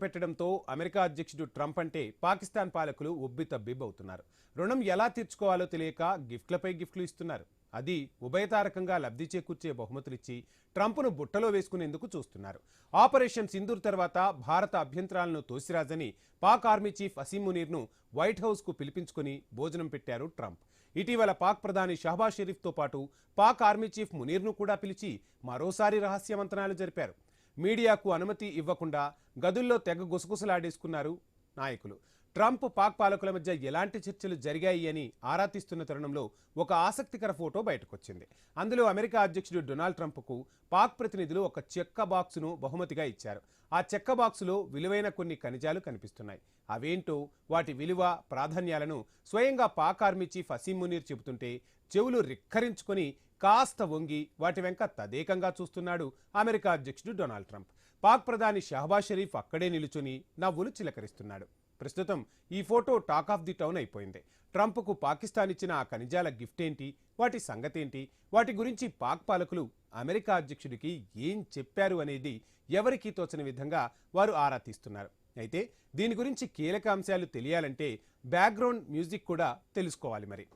పెట్టడంతో అమెరికా అధ్యక్షుడు ట్రంప్ అంటే పాకిస్తాన్ పాలకులు ఉబ్బితబ్బిబ్బవుతున్నారు. రుణం ఎలా తీర్చుకోవాలో తెలియక గిఫ్ట్లపై గిఫ్ట్లు ఇస్తున్నారు. అది ఉభయతారకంగా లబ్ధి చేకూర్చే బహుమతులిచ్చి ట్రంప్ను బుట్టలో వేసుకునేందుకు చూస్తున్నారు. ఆపరేషన్ సింధూర్ తర్వాత భారత అభ్యంతరాలను తోసిరాజని పాక్ ఆర్మీ చీఫ్ అసీం మునీర్ను వైట్ హౌస్కు పిలిపించుకుని భోజనం పెట్టారు ట్రంప్. ఇటీవల పాక్ ప్రధాని షహబాజ్ షరీఫ్తో పాటు పాక్ ఆర్మీ చీఫ్ మునీర్ను కూడా పిలిచి మరోసారి రహస్య మంత్రాలు జరిపారు. మీడియాకు అనుమతి ఇవ్వకుండా గదుల్లో తెగ గుసగుసలాడేసుకున్నారు నాయకులు. ట్రంప్ పాక్ పాలకుల మధ్య ఎలాంటి చర్చలు జరిగాయి అని ఆరా తీస్తున్న తరుణంలో ఒక ఆసక్తికర ఫోటో బయటకొచ్చింది. అందులో అమెరికా అధ్యక్షుడు డొనాల్డ్ ట్రంప్కు పాక్ ప్రతినిధులు ఒక చెక్క బాక్సును బహుమతిగా ఇచ్చారు. ఆ చెక్క బాక్సులో విలువైన కొన్ని ఖనిజాలు కనిపిస్తున్నాయి. అవేంటో, వాటి విలువ ప్రాధాన్యాలను స్వయంగా పాక్ ఆర్మీ చీఫ్ అసీం మునీర్ చెబుతుంటే చెవులు రిక్కరించుకొని కాస్త వంగి వాటి వెంక తదేకంగా చూస్తున్నాడు అమెరికా అధ్యక్షుడు డొనాల్డ్ ట్రంప్. పాక్ ప్రధాని షహబాజ్ షరీఫ్ అక్కడే నిలుచుని నవ్వులు చిలకరిస్తున్నాడు. ప్రస్తుతం ఈ photo talk of the town అయిపోయింది. ట్రంప్కు పాకిస్తాన్ ఇచ్చిన ఆ ఖనిజాల గిఫ్ట్ ఏంటి, వాటి సంగతేంటి, వాటి గురించి పాక్ పాలకులు అమెరికా అధ్యక్షుడికి ఏం చెప్పారు అనేది ఎవరికీ తోచని విధంగా వారు ఆరా తీస్తున్నారు. అయితే దీని గురించి కీలక అంశాలు తెలియాలంటే బ్యాక్గ్రౌండ్ మ్యూజిక్ కూడా తెలుసుకోవాలి. మరి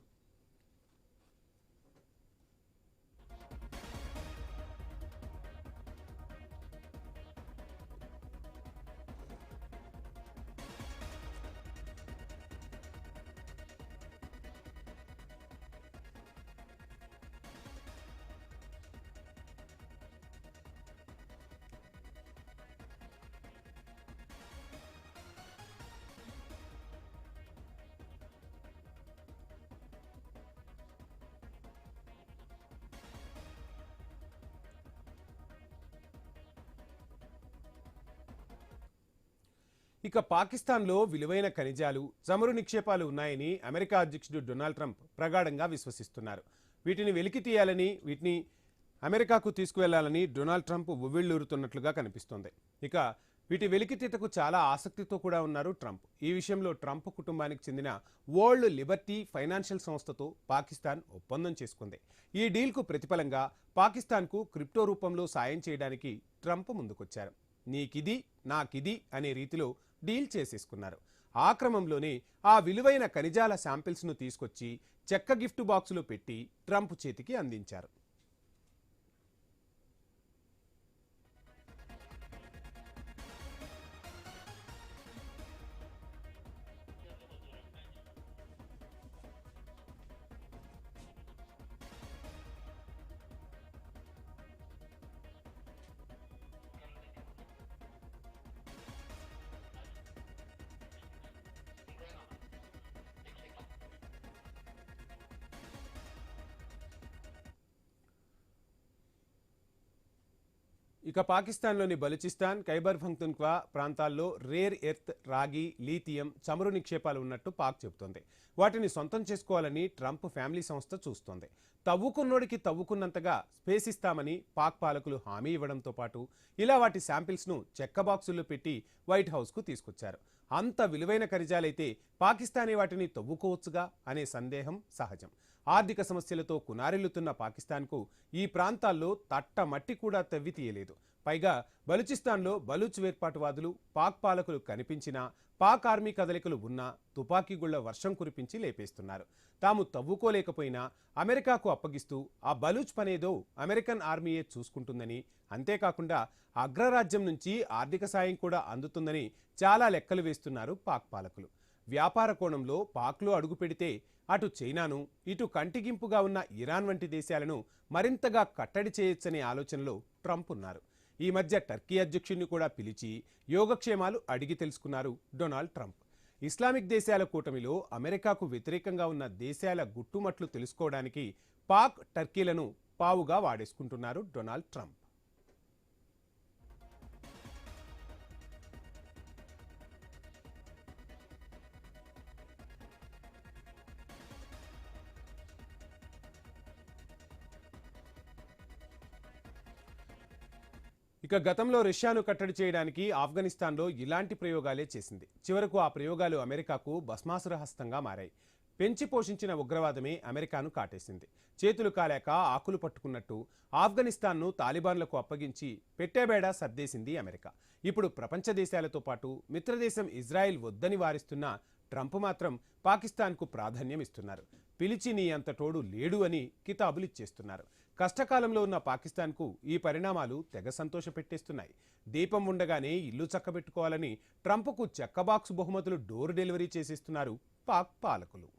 ఇక పాకిస్తాన్లో విలువైన ఖనిజాలు, చమురు నిక్షేపాలు ఉన్నాయని అమెరికా అధ్యక్షుడు డొనాల్డ్ ట్రంప్ ప్రగాఢంగా విశ్వసిస్తున్నారు. వీటిని వెలికి తీయాలని, వీటిని అమెరికాకు తీసుకువెళ్లాలని డొనాల్డ్ ట్రంప్ ఉవ్విళ్లూరుతున్నట్లుగా కనిపిస్తోంది. ఇక వీటి వెలికితీతకు చాలా ఆసక్తితో కూడా ఉన్నారు ట్రంప్. ఈ విషయంలో ట్రంప్ కుటుంబానికి చెందిన వరల్డ్ లిబర్టీ ఫైనాన్షియల్ సంస్థతో పాకిస్తాన్ ఒప్పందం చేసుకుంది. ఈ డీల్కు ప్రతిఫలంగా పాకిస్తాన్కు క్రిప్టో రూపంలో సాయం చేయడానికి ట్రంప్ ముందుకొచ్చారు. నీకిది నాకిది అనే రీతిలో డీల్ చేసేసుకున్నారు. ఆ క్రమంలోనే ఆ విలువైన ఖనిజాల శాంపిల్స్ను తీసుకొచ్చి చెక్క గిఫ్ట్ బాక్సులో పెట్టి ట్రంప్ చేతికి అందించారు. ఇక పాకిస్తాన్లోని బలూచిస్తాన్, ఖైబర్ పఖ్తూన్ఖ్వా ప్రాంతాల్లో రేర్ ఎర్త్, రాగి, లీథియం, చమురు నిక్షేపాలు ఉన్నట్టు పాక్ చెబుతోంది. వాటిని సొంతం చేసుకోవాలని ట్రంప్ ఫ్యామిలీ సంస్థ చూస్తోంది. తవ్వుకున్నోడికి తవ్వుకున్నంతగా స్పేస్ ఇస్తామని పాక్ పాలకులు హామీ ఇవ్వడంతో పాటు ఇలా వాటి శాంపిల్స్ను చెక్క బాక్సుల్లో పెట్టి వైట్ హౌస్కు తీసుకొచ్చారు. అంత విలువైన ఖనిజాలైతే పాకిస్తానే వాటిని తవ్వుకోవచ్చుగా అనే సందేహం సహజం. ఆర్థిక సమస్యలతో కునారిల్లుతున్న పాకిస్తాన్కు ఈ ప్రాంతాల్లో తట్ట మట్టి కూడా తవ్వి తీయలేదు. పైగా బలూచిస్తాన్లో బలూచ్ వేర్పాటువాదులు, పాక్ పాలకులు కనిపించినా, పాక్ ఆర్మీ కదలికలు ఉన్నా తుపాకీగుళ్ల వర్షం కురిపించి లేపేస్తున్నారు. తాము తవ్వుకోలేకపోయినా అమెరికాకు అప్పగిస్తూ ఆ బలూచ్ పనేదో అమెరికన్ ఆర్మీయే చూసుకుంటుందని, అంతేకాకుండా అగ్రరాజ్యం నుంచి ఆర్థిక సాయం కూడా అందుతుందని చాలా లెక్కలు వేస్తున్నారు పాక్ పాలకులు. వ్యాపార కోణంలో పాక్లో అడుగు పెడితే అటు చైనాను, ఇటు కంటిగింపుగా ఉన్న ఇరాన్ వంటి దేశాలను మరింతగా కట్టడి చేయొచ్చనే ఆలోచనలో ట్రంప్ ఉన్నారు. ఈ మధ్య టర్కీ అధ్యక్షుడిని కూడా పిలిచి యోగక్షేమాలు అడిగి తెలుసుకున్నారు డొనాల్డ్ ట్రంప్. ఇస్లామిక్ దేశాల కూటమిలో అమెరికాకు వ్యతిరేకంగా ఉన్న దేశాల గుట్టుమట్లు తెలుసుకోవడానికి పాక్, టర్కీలను పావుగా వాడేసుకుంటున్నారు డొనాల్డ్ ట్రంప్. ఇక గతంలో రష్యాను కట్టడి చేయడానికి ఆఫ్ఘనిస్తాన్లో ఇలాంటి ప్రయోగాలే చేసింది. చివరకు ఆ ప్రయోగాలు అమెరికాకు భస్మాసుర హస్తంగా మారాయి. పెంచి పోషించిన ఉగ్రవాదమే అమెరికాను కాటేసింది. చేతులు కాలేక ఆకులు పట్టుకున్నట్టు ఆఫ్ఘనిస్తాన్ను తాలిబాన్లకు అప్పగించి పెట్టేబేడా సర్దేసింది అమెరికా. ఇప్పుడు ప్రపంచ దేశాలతో పాటు మిత్రదేశం ఇజ్రాయెల్ వద్దని వారిస్తున్న ట్రంప్ మాత్రం పాకిస్తాన్కు ప్రాధాన్యం ఇస్తున్నారు. పిలిచి నీ అంత తోడు లేడు అని కితాబులిచ్చేస్తున్నారు. కష్టకాలంలో ఉన్న పాకిస్తాన్కు ఈ పరిణామాలు తెగ సంతోషపెట్టేస్తున్నాయి. దీపం ఉండగానే ఇల్లు చక్కబెట్టుకోవాలని ట్రంప్కు చెక్కబాక్స్ బహుమతులు డోర్ డెలివరీ చేసేస్తున్నారు పాక్ పాలకులు.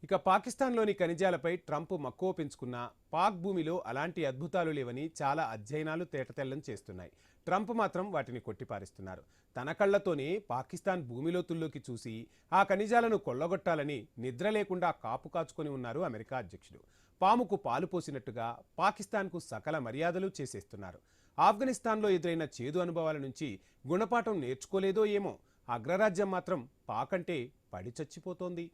ఇక పాకిస్తాన్లోని ఖనిజాలపై ట్రంప్ మక్కువ పెంచుకున్న పాక్ భూమిలో అలాంటి అద్భుతాలు లేవని చాలా అధ్యయనాలు తేటతెల్లం చేస్తున్నాయి. ట్రంప్ మాత్రం వాటిని కొట్టిపారేస్తున్నారు. తన కళ్లతోనే పాకిస్తాన్ భూమిలోతుల్లోకి చూసి ఆ ఖనిజాలను కొల్లగొట్టాలని నిద్ర లేకుండా కాపు కాచుకొని ఉన్నారు అమెరికా అధ్యక్షుడు. పాముకు పాలు పోసినట్టుగా పాకిస్తాన్కు సకల మర్యాదలు చేసేస్తున్నారు. ఆఫ్ఘనిస్తాన్లో ఎదురైన చేదు అనుభవాల నుంచి గుణపాఠం నేర్చుకోలేదో ఏమో, అగ్రరాజ్యం మాత్రం పాక్ అంటే పడి చచ్చిపోతోంది.